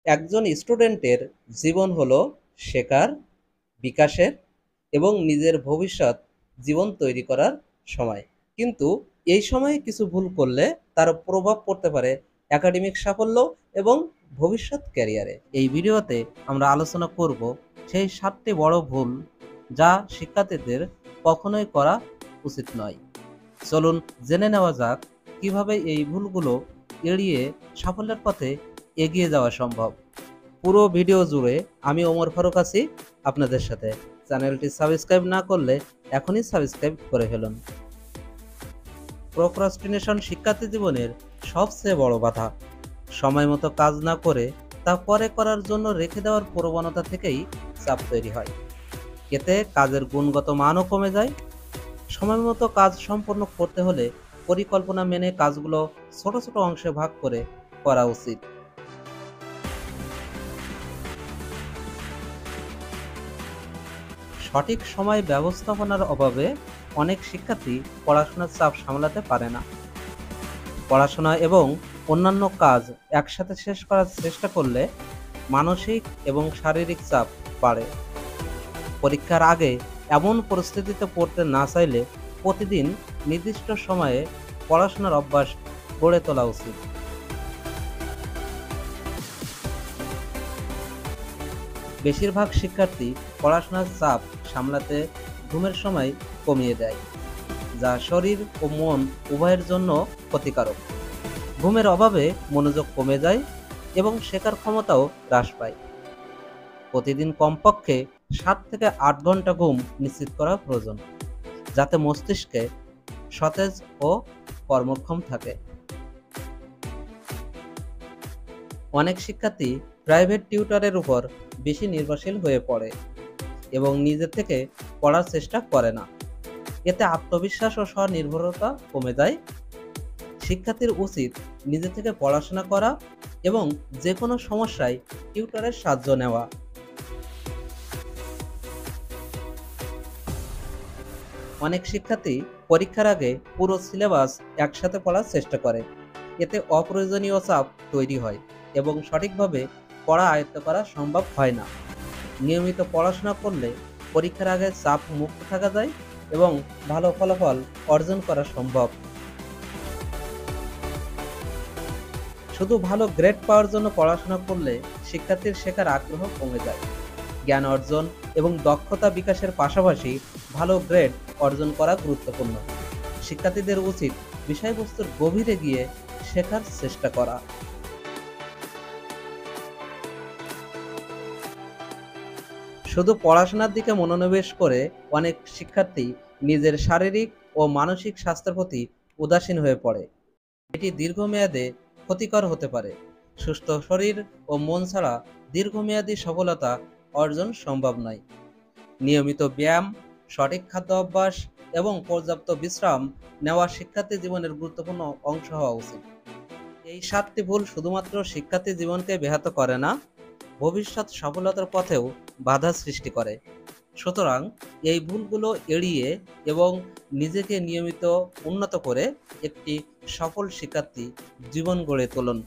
একজন স্টুডেন্টের জীবন হলো শেখার, বিকাশের এবং নিজের ভবিষ্যৎ জীবন তৈরি করার সময়। কিন্তু এই সময়ে কিছু ভুল করলে তার প্রভাব পড়তে পারে একাডেমিক সাফল্য এবং ভবিষ্যৎ ক্যারিয়ারে। এই ভিডিওতে আমরা আলোচনা করব সেই 7টি বড় ভুল যা শিক্ষার্থীদের কখনোই করা উচিত নয়। চলুন জেনে নেওয়া যাক কিভাবে এই ভুলগুলো এড়িয়ে সাফল্যের পথে এগিয়ে যাওয়া সম্ভব। পুরো ভিডিও জুড়ে আমি ওমর ফারুক আছি আপনাদের সাথে। চ্যানেলটি সাবস্ক্রাইব না করলে এখনই সাবস্ক্রাইব করে ফেলুন। প্রোক্রাস্টিনেশন শিক্ষার্থী জীবনের সবচেয়ে বড় বাধা। সময় মতো কাজ না করে তা পরে করার জন্য রেখে দেওয়ার প্রবণতা থেকেই চাপ তৈরি হয়। এতে কাজের গুণগত মানও কমে যায়। সময় মতো কাজ সম্পন্ন করতে হলে পরিকল্পনা মেনে কাজগুলো ছোট ছোট অংশে ভাগ করে করা উচিত। সঠিক সময় ব্যবস্থাপনার অভাবে অনেক শিক্ষার্থী পড়াশোনার চাপ সামলাতে পারে না। পড়াশোনা এবং অন্যান্য কাজ একসাথে শেষ করার চেষ্টা করলে মানসিক এবং শারীরিক চাপ বাড়ে। পরীক্ষার আগে এমন পরিস্থিতিতে পড়তে না চাইলে প্রতিদিন নির্দিষ্ট সময়ে পড়াশোনার অভ্যাস গড়ে তোলা উচিত। বেশিরভাগ শিক্ষার্থী পড়াশোনার চাপ সামলাতে ঘুমের সময় কমিয়ে দেয়, যা শরীর ও মন উভয়ের জন্য ক্ষতিকারক। ঘুমের অভাবে মনোযোগ কমে যায় এবং শেখার ক্ষমতাও হ্রাস পায়। প্রতিদিন কমপক্ষে 7 থেকে 8 ঘন্টা ঘুম নিশ্চিত করা প্রয়োজন, যাতে মস্তিষ্কে সতেজ ও কর্মক্ষম থাকে। অনেক শিক্ষার্থী প্রাইভেট টিউটরের উপর বেশি নির্ভরশীল হয়ে পড়ে এবং নিজে থেকে পড়ার চেষ্টা করে না। এতে আত্মবিশ্বাস ও স্বনির্ভরতা কমে যায়। শিক্ষার্থীর উচিত নিজে থেকে পড়াশোনা করা এবং যে কোনো সমস্যায় টিউটরের সাহায্য নেওয়া। অনেক শিক্ষার্থী পরীক্ষার আগে পুরো সিলেবাস একসাথে পড়ার চেষ্টা করে। এতে অপ্রয়োজনীয় চাপ তৈরি হয় এবং সঠিকভাবে পড়া আয়ত্ত করা সম্ভব হয় না। নিয়মিত পড়াশোনা করলে পরীক্ষার আগে চাপ মুক্ত থাকা যায় এবং ভালো ফলাফল অর্জন করা সম্ভব। শুধু ভালো গ্রেড পাওয়ার জন্য পড়াশোনা করলে শিক্ষার্থীর শেখার আগ্রহ কমে যায়। জ্ঞান অর্জন এবং দক্ষতা বিকাশের পাশাপাশি ভালো গ্রেড অর্জন করা গুরুত্বপূর্ণ। শিক্ষার্থীদের উচিত বিষয়বস্তুর গভীরে গিয়ে শেখার চেষ্টা করা। শুধু পড়াশোনার দিকে মনোনিবেশ করে অনেক শিক্ষার্থী নিজের শারীরিক ও মানসিক স্বাস্থ্যের প্রতি উদাসীন হয়ে পড়ে। এটি দীর্ঘমেয়াদে ক্ষতিকর হতে পারে। সুস্থ শরীর ও মন ছাড়া দীর্ঘমেয়াদী সফলতা অর্জন সম্ভব নয়। নিয়মিত ব্যায়াম, সঠিক খাদ্য অভ্যাস এবং পর্যাপ্ত বিশ্রাম নেওয়া শিক্ষার্থী জীবনের গুরুত্বপূর্ণ অংশ হওয়া উচিত। এই 7টি ভুল শুধুমাত্র শিক্ষার্থী জীবনকে ব্যাহত করে না, ভবিষ্যৎ সফলতার পথেও বাধা সৃষ্টি করে। সুতরাং এই ভুলগুলো এড়িয়ে এবং নিজেকে নিয়মিত উন্নত করে একটি সফল শিক্ষার্থী জীবন গড়ে তুলুন।